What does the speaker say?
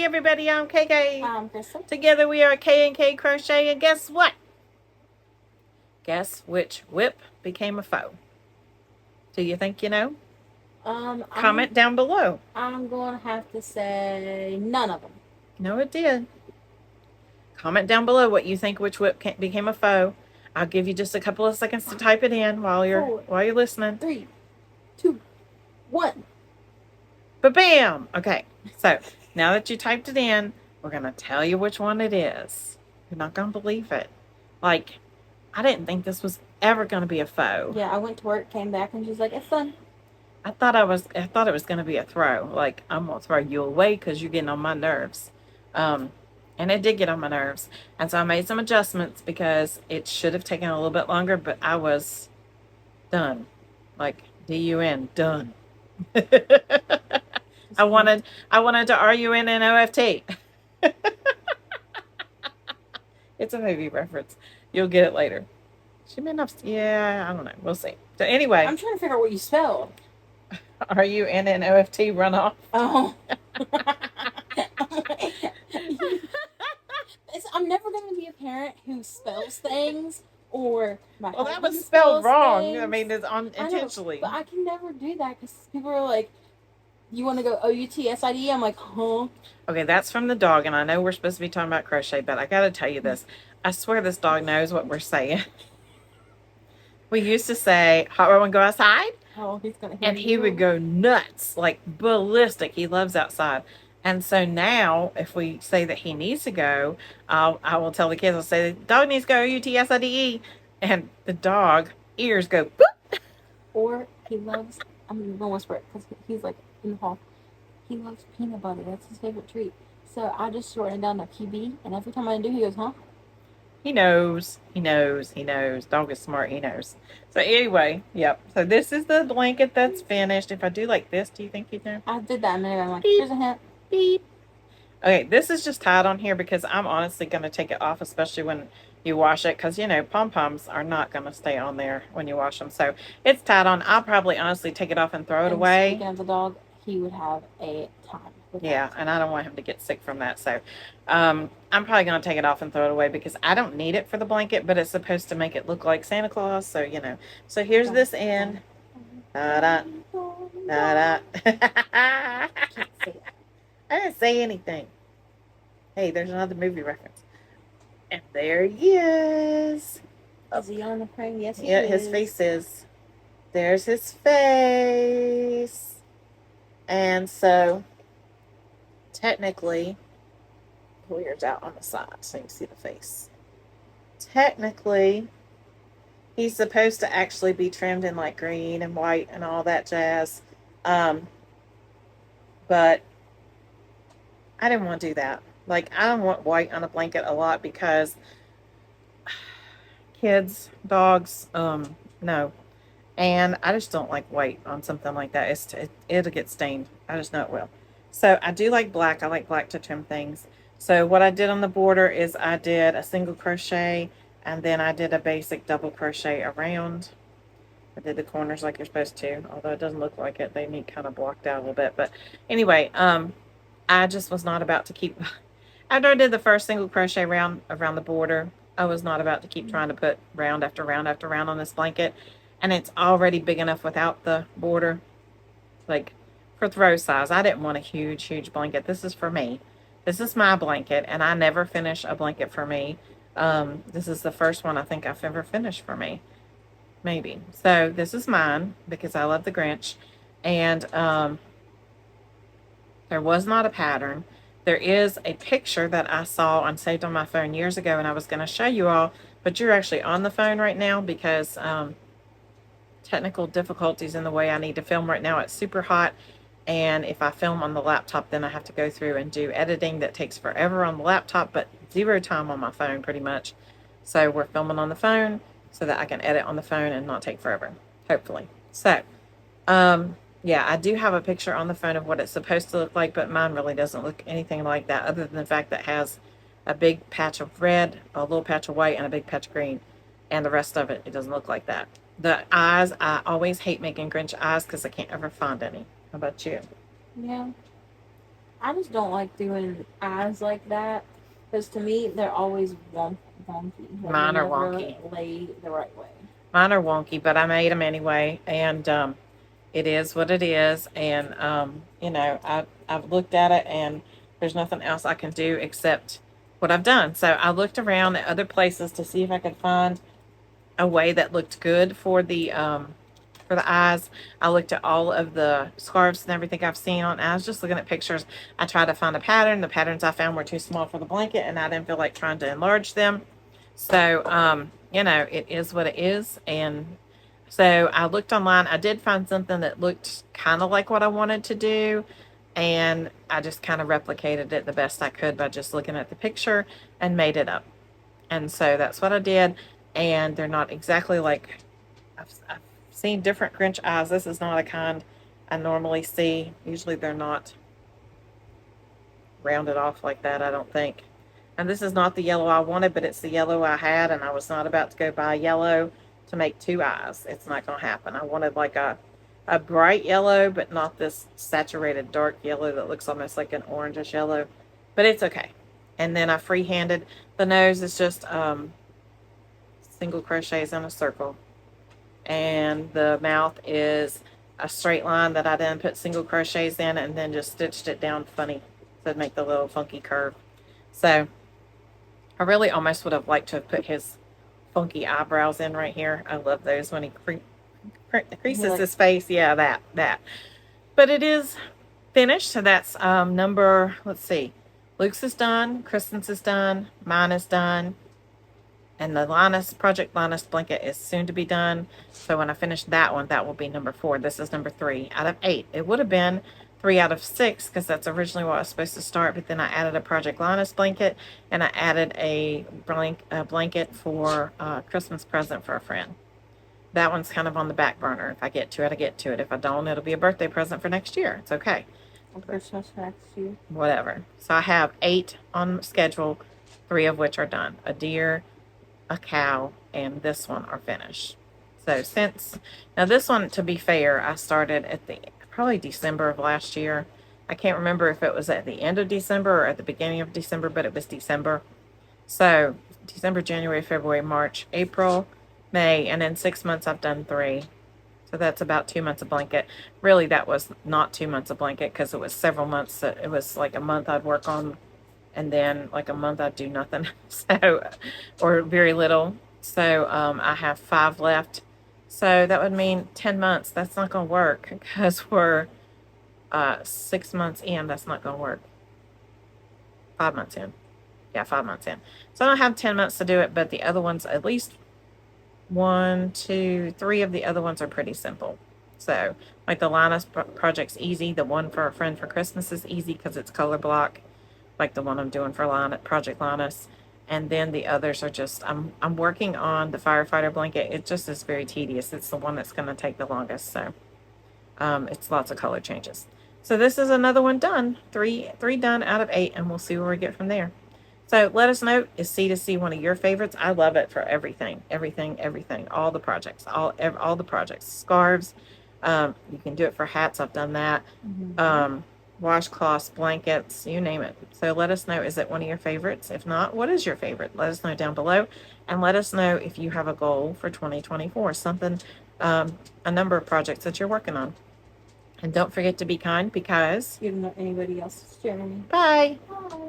Hey everybody, I'm KK. Crystal. Together we are K&K Crochet, and guess what? Guess which WIP became a foe? Do you think you know? Comment down below. I'm going to have to say none of them. No, it did. Comment down below what you think which WIP became a foe. I'll give you just a couple of seconds to type it in while you're listening. 3, 2, 1. Ba-bam! Okay, so now that you typed it in, we're going to tell you which one it is. You're not going to believe it. Like, I didn't think this was ever going to be a foe. Yeah, I went to work, came back, and she's like, it's fun. I thought it was going to be a throw. Like, I'm going to throw you away because you're getting on my nerves. And it did get on my nerves. And so I made some adjustments because it should have taken a little bit longer, but I was done. Like, D-U-N, done. I wanted to RUN and OFT. It's a movie reference. You'll get it later. She may not. Yeah, I don't know. We'll see. So anyway, I'm trying to figure out what you spelled. RUN and OFT runoff. Oh. I'm never going to be a parent who spells things or my well, that was spelled wrong. Things. I mean, it's intentionally. But I can never do that because people are like, you want to go OUTSID? I'm like, huh? Okay, that's from the dog, and I know we're supposed to be talking about crochet, but I got to tell you this. I swear this dog knows what we're saying. We used to say, hot rod and go outside. Oh, he's going to hear and he would go nuts, like ballistic. He loves outside. And so now, if we say that he needs to go, I will tell the kids, I'll say, the dog needs to go UTSIDE. And the dog ears go, boop. Or he loves, I'm going to whisper it because he's like in the hall. He loves peanut butter. That's his favorite treat. So I just shorten it down to PB. And every time I do, he goes, huh? He knows. Dog is smart. He knows. So anyway, yep. So this is the blanket that's finished. If I do like this, do you think you'd know? I did that a minute ago. I'm like, beep, here's a hint. Beep. Okay, this is just tied on here because I'm honestly going to take it off, especially when you wash it, because, you know, pom-poms are not going to stay on there when you wash them. So it's tied on. I'll probably honestly take it off and throw it away. Speaking of the dog, he would have a time. Yeah, and I don't want him to get sick from that. So I'm probably going to take it off and throw it away because I don't need it for the blanket, but it's supposed to make it look like Santa Claus. So, you know. So here's this end. Da-da. Da-da. I didn't say anything. Hey, there's another movie reference. And there he is. Is he on the frame? Yes, he is. Yeah, his face is. There's his face. And so, technically, pull yours out on the side so you can see the face. Technically, he's supposed to actually be trimmed in like green and white and all that jazz. But I didn't want to do that. Like, I don't want white on a blanket a lot because kids, dogs, no. And I just don't like white on something like that. It'll get stained. I just know it will. So I do like black. I like black to trim things. So what I did on the border is I did a single crochet and then I did a basic double crochet around. I did the corners like you're supposed to, although it doesn't look like it. They need kind of blocked out a little bit. But anyway, I just was not about to keep... After I did the first single crochet round around the border, I was not about to keep trying to put round after round after round on this blanket. And it's already big enough without the border. Like, for throw size. I didn't want a huge, huge blanket. This is for me. This is my blanket, and I never finish a blanket for me. This is the first one I think I've ever finished for me. Maybe. So, this is mine, because I love the Grinch. And, there was not a pattern. There is a picture that I saw and saved on my phone years ago, and I was going to show you all, but you're actually on the phone right now because technical difficulties in the way I need to film right now. It's super hot, and if I film on the laptop, then I have to go through and do editing that takes forever on the laptop, but 0 time on my phone pretty much. So we're filming on the phone so that I can edit on the phone and not take forever, hopefully. So, yeah, I do have a picture on the phone of what it's supposed to look like, but mine really doesn't look anything like that other than the fact that it has a big patch of red, a little patch of white, and a big patch of green. And the rest of it, it doesn't look like that. The eyes, I always hate making Grinch eyes because I can't ever find any. How about you? Yeah. I just don't like doing eyes like that because to me they're always wonky. Like they're Mine are never wonky. laid the right way. Mine are wonky, but I made them anyway, and it is what it is. And I've looked at it, and there's nothing else I can do except what I've done. So I looked around at other places to see if I could find a way that looked good for the eyes. I looked at all of the scarves and everything I've seen on. I was just looking at pictures. I tried to find a pattern. The patterns I found were too small for the blanket, and I didn't feel like trying to enlarge them. So, it is what it is. And so I looked online. I did find something that looked kind of like what I wanted to do. And I just kind of replicated it the best I could by just looking at the picture and made it up. And so that's what I did. And they're not exactly like I've seen different Grinch eyes. This is not a kind I normally see. Usually they're not rounded off like that, I don't think. And this is not the yellow I wanted, but it's the yellow I had, and I was not about to go buy yellow to make two eyes. It's not going to happen. I wanted like a bright yellow, but not this saturated dark yellow that looks almost like an orangish yellow. But it's okay. And then I freehanded. The nose is just single crochets in a circle, and the mouth is a straight line that I then put single crochets in and then just stitched it down funny to make the little funky curve. So I really almost would have liked to have put his funky eyebrows in right here. I love those when he creases Like his face. Yeah, that. But it is finished. So that's number, let's see. Luke's is done. Kristen's is done. Mine is done. And the Project Linus blanket is soon to be done. So when I finish that one, that will be number 4. This is number 3 out of 8. It would have been 3 out of 6 because that's originally what I was supposed to start. But then I added a Project Linus blanket, and I added a blanket for a Christmas present for a friend. That one's kind of on the back burner. If I get to it, I get to it. If I don't, it'll be a birthday present for next year. It's okay. a Christmas next year. Whatever. So I have 8 on schedule, 3 of which are done. A deer, a cow, and this one are finished. So now this one, to be fair, I started at the probably December of last year. I can't remember if it was at the end of December or at the beginning of December, but it was December. So December, January, February, March, April, May, and in 6 months I've done 3. So that's about 2 months of blanket. Really, that was not 2 months of blanket because it was several months. It was like a month I'd work on, and then like a month I'd do nothing. So, or very little. So I have 5 left. So that would mean 10 months. That's not going to work because we're 6 months in. That's not going to work. 5 months in. Yeah, 5 months in. So I don't have 10 months to do it, but the other ones, at least 1, 2, 3 of the other ones are pretty simple. So like the Linus project's easy. The one for a friend for Christmas is easy because it's color block, like the one I'm doing for Project Linus. And then the others are just, I'm working on the firefighter blanket. It just is very tedious. It's the one that's going to take the longest. So it's lots of color changes. So this is another one done. Three done out of 8, and we'll see where we get from there. So let us know, is C to C one of your favorites? I love it for everything. All the projects, all the projects, scarves. You can do it for hats. I've done that. Washcloths, blankets, you name it. So let us know, is it one of your favorites? If not, what is your favorite? Let us know down below, and let us know if you have a goal for 2024, something, a number of projects that you're working on. And don't forget to be kind because you don't know anybody else's journey. Bye. Bye.